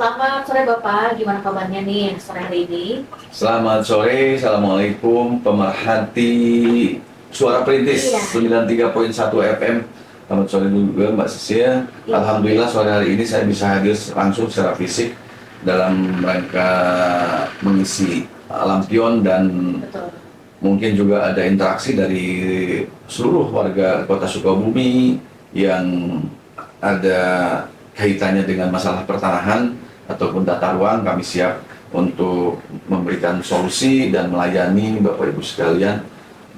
Selamat sore Bapak, gimana kabarnya nih sore hari ini? Selamat sore, Assalamualaikum pemerhati Suara Perintis Iya, 93.1 FM. Selamat sore juga Mbak Sisil. iya, Alhamdulillah sore hari ini saya bisa hadir langsung secara fisik dalam rangka mengisi lampion dan betul. mungkin juga ada interaksi dari seluruh warga Kota Sukabumi yang ada kaitannya dengan masalah pertanahan ataupun tata ruang. Kami siap untuk memberikan solusi dan melayani Bapak Ibu sekalian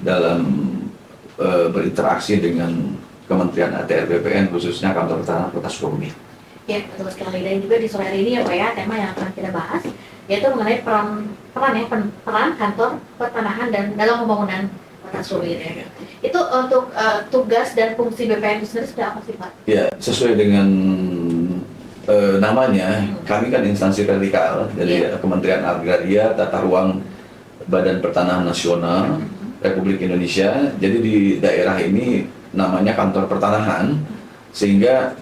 dalam berinteraksi dengan Kementerian ATR BPN, khususnya Kantor Pertanahan Kota Sukabumi. Ya, betul sekali. Dan juga di sore hari ini ya Pak ya, tema yang akan kita bahas yaitu mengenai peran kantor pertanahan dan dalam pembangunan kota Sukabumi ya. Itu untuk tugas dan fungsi BPN itu sendiri sudah apa sih Pak? Ya, sesuai dengan namanya, kami kan instansi vertikal dari Kementerian Agraria, Tata Ruang, Badan Pertanahan Nasional Republik Indonesia. Jadi di daerah ini namanya Kantor Pertanahan, sehingga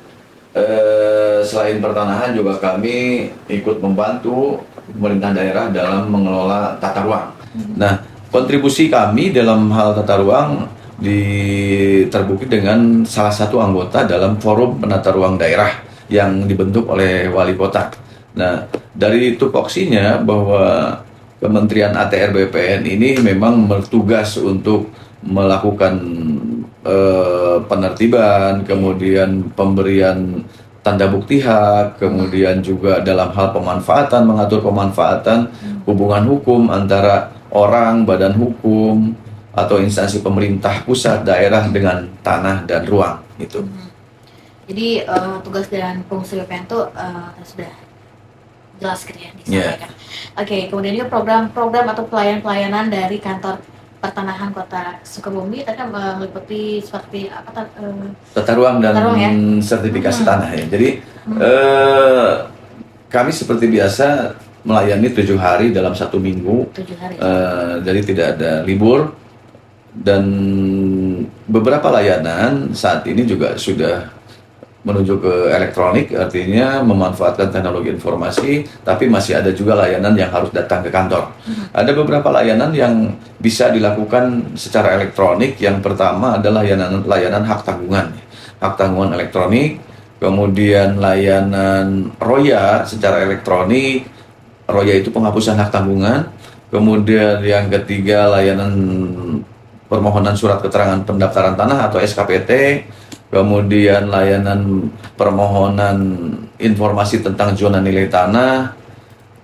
selain pertanahan juga kami ikut membantu pemerintah daerah dalam mengelola tata ruang. Nah, kontribusi kami dalam hal tata ruang terbukti dengan salah satu anggota dalam forum penata ruang daerah yang dibentuk oleh wali kota. Nah, dari tupoksinya bahwa Kementerian ATR BPN ini memang bertugas untuk melakukan penertiban, kemudian pemberian tanda bukti hak, kemudian juga dalam hal pemanfaatan, mengatur pemanfaatan hubungan hukum antara orang, badan hukum, atau instansi pemerintah pusat, daerah dengan tanah dan ruang itu. Jadi tugas dan fungsi BPN itu sudah jelas gitu ya disampaikan. Oke, kemudian juga program-program atau pelayanan dari kantor pertanahan Kota Sukabumi tadi meliputi seperti apa tata ruang dan tata ruang, ya? sertifikasi tanah ya. Jadi kami seperti biasa melayani 7 hari dalam 1 minggu. 7 hari. Jadi tidak ada libur, dan beberapa layanan saat ini juga sudah menuju ke elektronik, artinya memanfaatkan teknologi informasi, tapi masih ada juga layanan yang harus datang ke kantor. Ada beberapa layanan yang bisa dilakukan secara elektronik. Yang pertama adalah layanan hak tanggungan elektronik, kemudian layanan ROYA secara elektronik. ROYA itu penghapusan hak tanggungan. Kemudian yang ketiga layanan permohonan surat keterangan pendaftaran tanah atau SKPT. Kemudian layanan permohonan informasi tentang zona nilai tanah,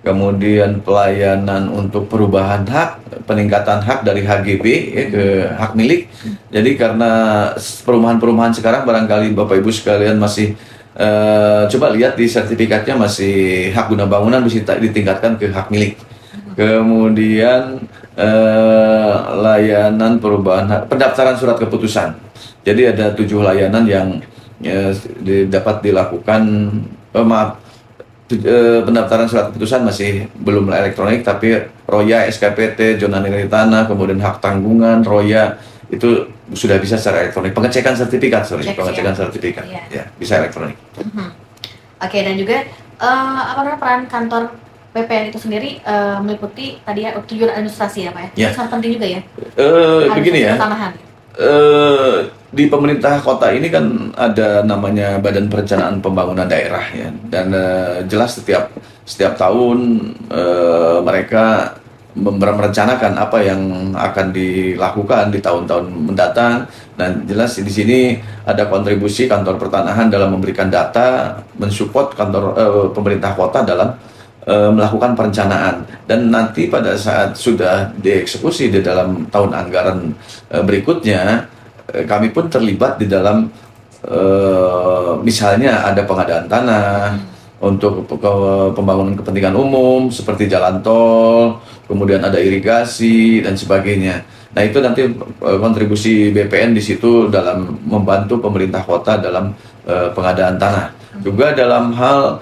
kemudian pelayanan untuk perubahan hak, peningkatan hak dari HGB ya, ke hak milik. Jadi karena perumahan-perumahan sekarang barangkali Bapak Ibu sekalian masih coba lihat di sertifikatnya masih hak guna bangunan bisa ditingkatkan ke hak milik. Kemudian layanan perubahan hak, pendaftaran surat keputusan. Jadi ada 7 layanan yang dapat dilakukan. Pendaftaran surat keputusan masih belum elektronik, tapi ROYA, SKPT, zona nilai tanah, kemudian hak tanggungan, ROYA itu sudah bisa secara elektronik. Pengecekan sertifikat, sertifikat, ya bisa elektronik. Oke, dan juga apa namanya peran kantor PPN itu sendiri meliputi tadi ya tujuan administrasi ya Pak ya. Sangat penting juga ya. Begini ya. Pertanahan. Di pemerintah kota ini kan ada namanya Badan Perencanaan Pembangunan Daerah ya, dan jelas setiap tahun mereka merencanakan apa yang akan dilakukan di tahun-tahun mendatang. Dan jelas di sini ada kontribusi kantor pertanahan dalam memberikan data, mensupport kantor pemerintah kota dalam melakukan perencanaan, dan nanti pada saat sudah dieksekusi di dalam tahun anggaran berikutnya, kami pun terlibat di dalam misalnya ada pengadaan tanah untuk pembangunan kepentingan umum seperti jalan tol, kemudian ada irigasi dan sebagainya. Nah, itu nanti kontribusi BPN di situ dalam membantu pemerintah kota dalam pengadaan tanah. Juga dalam hal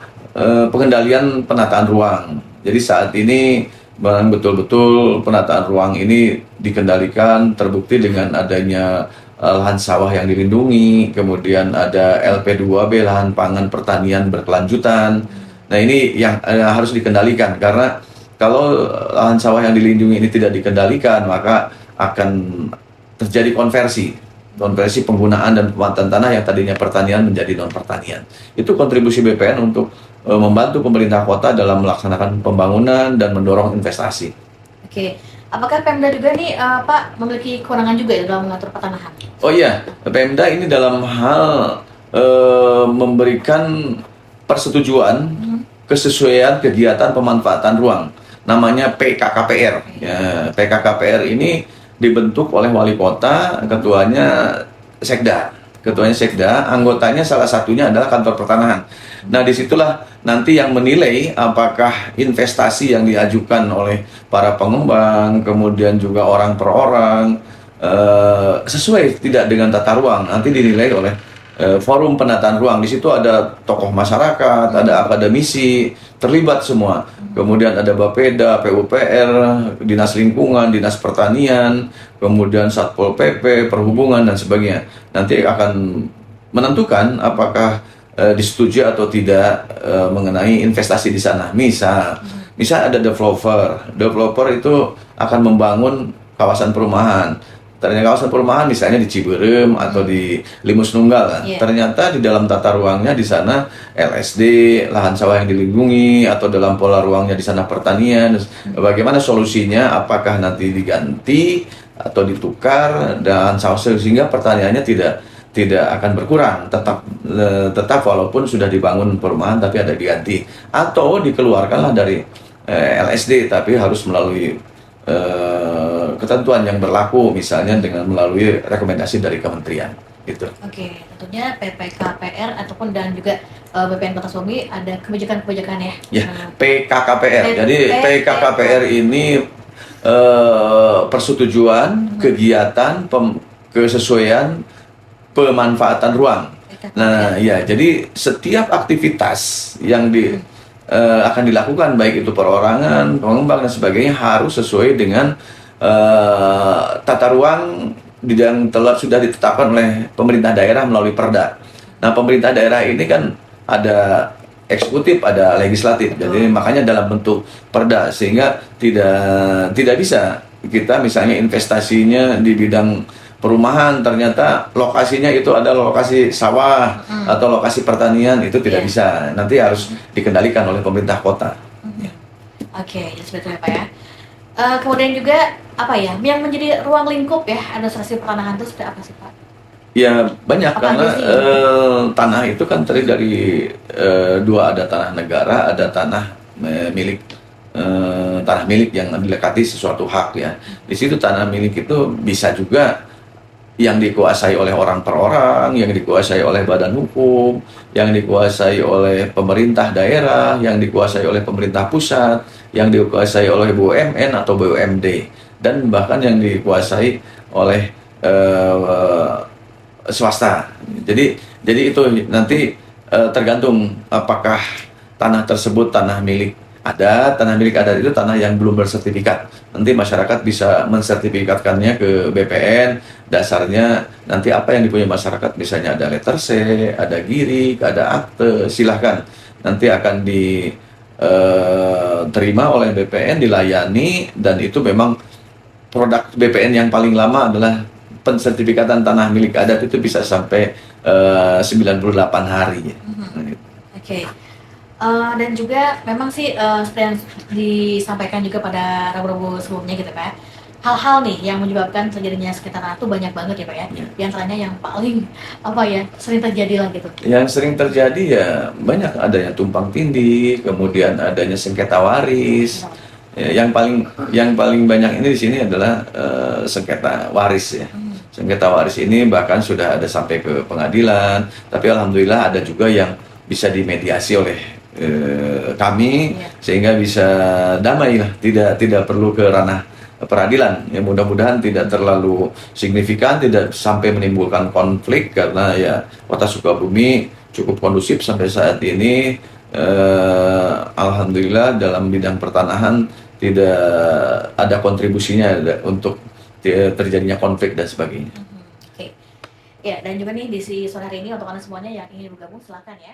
pengendalian penataan ruang. Jadi saat ini betul-betul penataan ruang ini dikendalikan, terbukti dengan adanya lahan sawah yang dilindungi, kemudian ada LP2B, lahan pangan pertanian berkelanjutan, Nah ini yang harus dikendalikan, karena kalau lahan sawah yang dilindungi ini tidak dikendalikan, maka akan terjadi konversi penggunaan dan pemanfaatan tanah yang tadinya pertanian menjadi non pertanian. Itu kontribusi BPN untuk membantu pemerintah kota dalam melaksanakan pembangunan dan mendorong investasi. Oke, apakah Pemda juga nih Pak memiliki kewenangan juga ya dalam mengatur pertanahan? Oh iya, Pemda ini dalam hal memberikan persetujuan kesesuaian kegiatan pemanfaatan ruang, namanya PKKPR. Ya, PKKPR ini dibentuk oleh wali kota, ketuanya Sekda, anggotanya salah satunya adalah kantor pertanahan. Nah, disitulah nanti yang menilai apakah investasi yang diajukan oleh para pengembang, kemudian juga orang per orang, sesuai tidak dengan tata ruang, nanti dinilai oleh forum penataan ruang. Di situ ada tokoh masyarakat, ada akademisi, terlibat semua. Kemudian ada Bapeda, PUPR, Dinas Lingkungan, Dinas Pertanian, kemudian Satpol PP, Perhubungan, dan sebagainya. Nanti akan menentukan apakah disetujui atau tidak mengenai investasi di sana. Misal ada developer itu akan membangun kawasan perumahan. Ternyata kawasan perumahan misalnya di Ciberem atau di Limus Nunggal kan. Ternyata di dalam tata ruangnya di sana LSD, lahan sawah yang dilindungi, atau dalam pola ruangnya di sana pertanian. Bagaimana solusinya? Apakah nanti diganti atau ditukar dan sawah sehingga pertaniannya tidak akan berkurang, tetap walaupun sudah dibangun perumahan tapi ada diganti, atau dikeluarkanlah dari LSD tapi harus melalui ketentuan yang berlaku, misalnya dengan melalui rekomendasi dari kementerian gitu. Oke, tentunya PPKPR ataupun dan juga BPN Kota Sukabumi ada kebijakan-kebijakan ya. Ya, PKKPR. Jadi PKKPR ini persetujuan kegiatan kesesuaian pemanfaatan ruang. Nah, ya, jadi setiap aktivitas yang akan dilakukan, baik itu perorangan, pengembang dan sebagainya, harus sesuai dengan tata ruang yang sudah ditetapkan oleh pemerintah daerah melalui Perda. Nah, pemerintah daerah ini kan ada eksekutif, ada legislatif. Jadi makanya dalam bentuk Perda, sehingga tidak bisa kita misalnya investasinya di bidang perumahan ternyata lokasinya itu adalah lokasi sawah atau lokasi pertanian, itu tidak bisa. Nanti harus dikendalikan oleh pemerintah kota. Oke, ya seperti itu ya Pak ya. Kemudian juga apa ya, yang menjadi ruang lingkup ya administrasi pertanahan itu seperti apa sih Pak? Ya banyak, karena tanah itu kan terdiri dari dua, ada tanah negara, ada tanah milik tanah milik yang dilekati sesuatu hak ya. Di situ tanah milik itu bisa juga yang dikuasai oleh orang per orang, yang dikuasai oleh badan hukum, yang dikuasai oleh pemerintah daerah, yang dikuasai oleh pemerintah pusat, yang dikuasai oleh BUMN atau BUMD, dan bahkan yang dikuasai oleh swasta. Jadi itu nanti tergantung apakah tanah tersebut tanah milik adat. Tanah milik adat itu tanah yang belum bersertifikat. Nanti masyarakat bisa mensertifikatkannya ke BPN. Dasarnya nanti apa yang dipunyai masyarakat, misalnya ada letter C, ada girik, ada akte, silahkan. Nanti akan diterima oleh BPN, dilayani, dan itu memang produk BPN yang paling lama adalah pensertifikatan tanah milik adat, itu bisa sampai 98 hari. Oke. Dan juga memang sih seperti yang disampaikan juga pada Rabu-Rabu sebelumnya gitu Pak, hal-hal nih yang menyebabkan terjadinya sengketa tanah itu banyak banget ya Pak ya. Di antaranya yang paling sering terjadi lah gitu. Yang sering terjadi ya banyak, adanya tumpang tindih, kemudian adanya sengketa waris. Ya, yang paling banyak ini di sini adalah sengketa waris ya. Sengketa waris ini bahkan sudah ada sampai ke pengadilan, tapi alhamdulillah ada juga yang bisa dimediasi oleh kami, sehingga bisa damai lah, tidak perlu ke ranah peradilan. Ya, mudah-mudahan tidak terlalu signifikan, tidak sampai menimbulkan konflik, karena ya Kota Sukabumi cukup kondusif sampai saat ini. Alhamdulillah dalam bidang pertanahan tidak ada kontribusinya untuk terjadinya konflik dan sebagainya. Oke. Ya, dan juga nih di sore hari ini untuk Anda semuanya yang ingin bergabung, silakan ya.